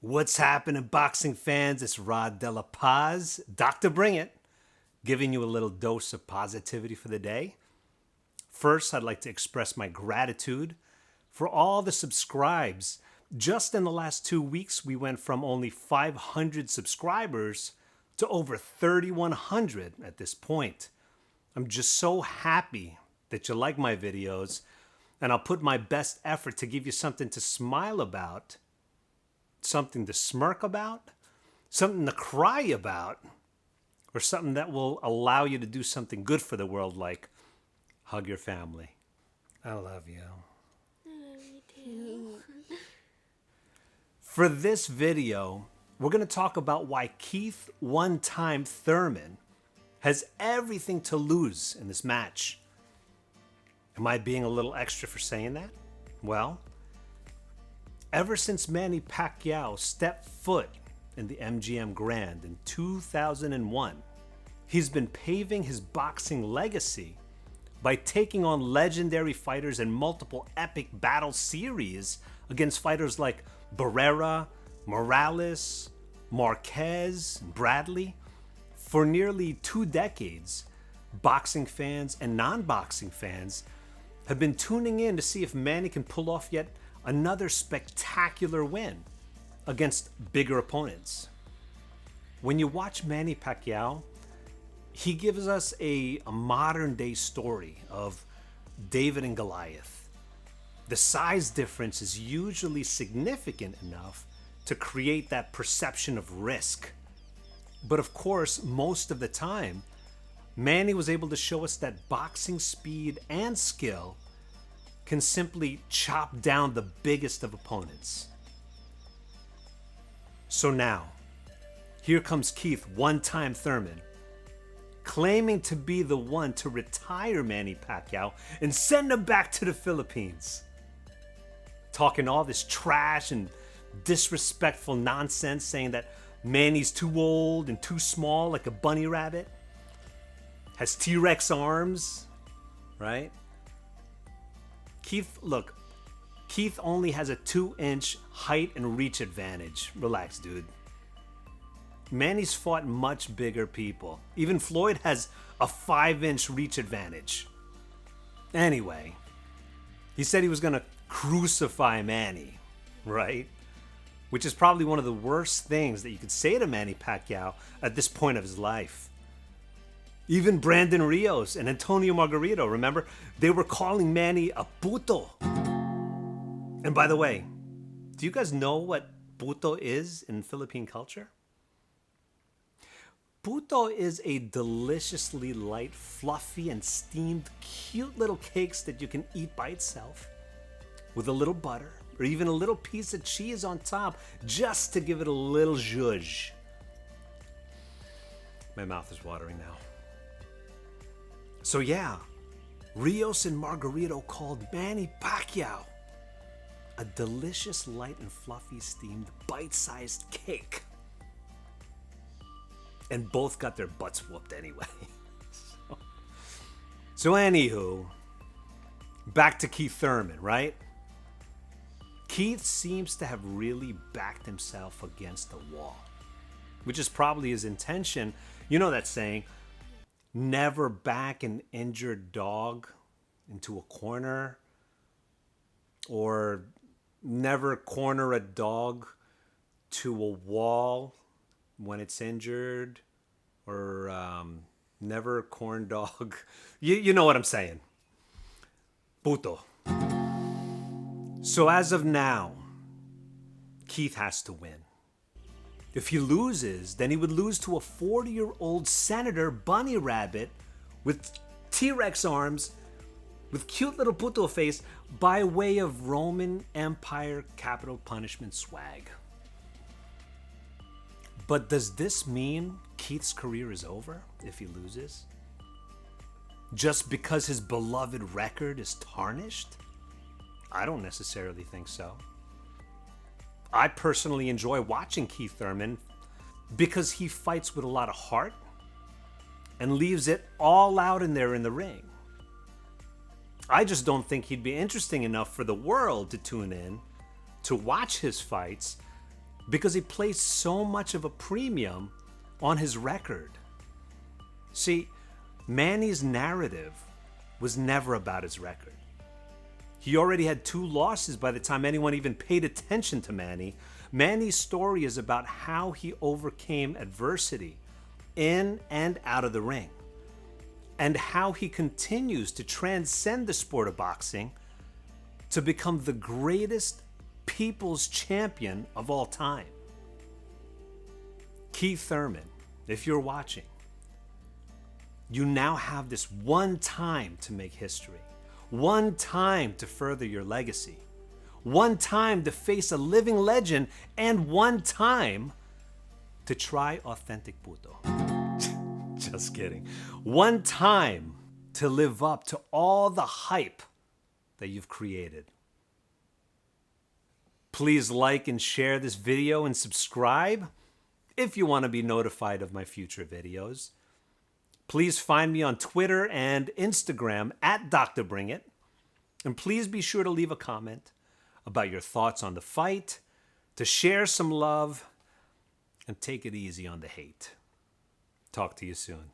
What's happening, boxing fans? It's Rod De La Paz, Dr. Bring It, giving you a little dose of positivity for the day. First, I'd like to express my gratitude for all the subscribes. Just in the last 2 weeks, we went from only 500 subscribers to over 3,100 at this point. I'm just so happy that you like my videos, and I'll put my best effort to give you something to smile about, something to smirk about, something to cry about, or something that will allow you to do something good for the world, like hug your family. I love you. I love you too. For this video, we're going to talk about why Keith one-time Thurman has everything to lose in this match. Am I being a little extra for saying that? Well, ever since Manny Pacquiao stepped foot in the MGM Grand in 2001, he's been paving his boxing legacy by taking on legendary fighters in multiple epic battle series against fighters like Barrera, Morales, Marquez, and Bradley. For nearly 2 decades, boxing fans and non-boxing fans have been tuning in to see if Manny can pull off yet another spectacular win against bigger opponents. When you watch Manny Pacquiao, he gives us a modern day story of David and Goliath. The size difference is usually significant enough to create that perception of risk. But of course, most of the time, Manny was able to show us that boxing speed and skill can simply chop down the biggest of opponents. So now, here comes Keith one-time Thurman, claiming to be the one to retire Manny Pacquiao and send him back to the Philippines. Talking all this trash and disrespectful nonsense, saying that Manny's too old and too small like a bunny rabbit, has T-Rex arms, right? Keith only has a 2-inch height and reach advantage. Relax, dude. Manny's fought much bigger people. Even Floyd has a 5-inch reach advantage. Anyway, he said he was gonna crucify Manny, right? Which is probably one of the worst things that you could say to Manny Pacquiao at this point of his life. Even Brandon Rios and Antonio Margarito, remember? They were calling Manny a puto. And by the way, do you guys know what puto is in Philippine culture? Puto is a deliciously light, fluffy, and steamed cute little cakes that you can eat by itself with a little butter or even a little piece of cheese on top just to give it a little zhuzh. My mouth is watering now. So yeah, Rios and Margarito called Manny Pacquiao a delicious, light and fluffy, steamed, bite-sized cake. And both got their butts whooped anyway. So anywho, back to Keith Thurman, right? Keith seems to have really backed himself against the wall, which is probably his intention. You know that saying, never back an injured dog into a corner, or never corner a dog to a wall when it's injured, or never corn dog. You know what I'm saying. Puto. So as of now, Keith has to win. If he loses, then he would lose to a 40-year-old senator bunny rabbit with T-Rex arms, with cute little puto face, by way of Roman Empire capital punishment swag. But does this mean Keith's career is over if he loses? Just because his beloved record is tarnished? I don't necessarily think so. I personally enjoy watching Keith Thurman because he fights with a lot of heart and leaves it all out in there in the ring. I just don't think he'd be interesting enough for the world to tune in to watch his fights because he placed so much of a premium on his record. See, Manny's narrative was never about his record. He already had 2 losses by the time anyone even paid attention to Manny. Manny's story is about how he overcame adversity in and out of the ring, and how he continues to transcend the sport of boxing to become the greatest people's champion of all time. Keith Thurman, if you're watching, you now have this one time to make history, one time to further your legacy, one time to face a living legend, and one time to try authentic puto. Just kidding. One time to live up to all the hype that you've created. Please like and share this video and subscribe if you want to be notified of my future videos. Please find me on Twitter and Instagram at Dr. Bring It. And please be sure to leave a comment about your thoughts on the fight, to share some love, and take it easy on the hate. Talk to you soon.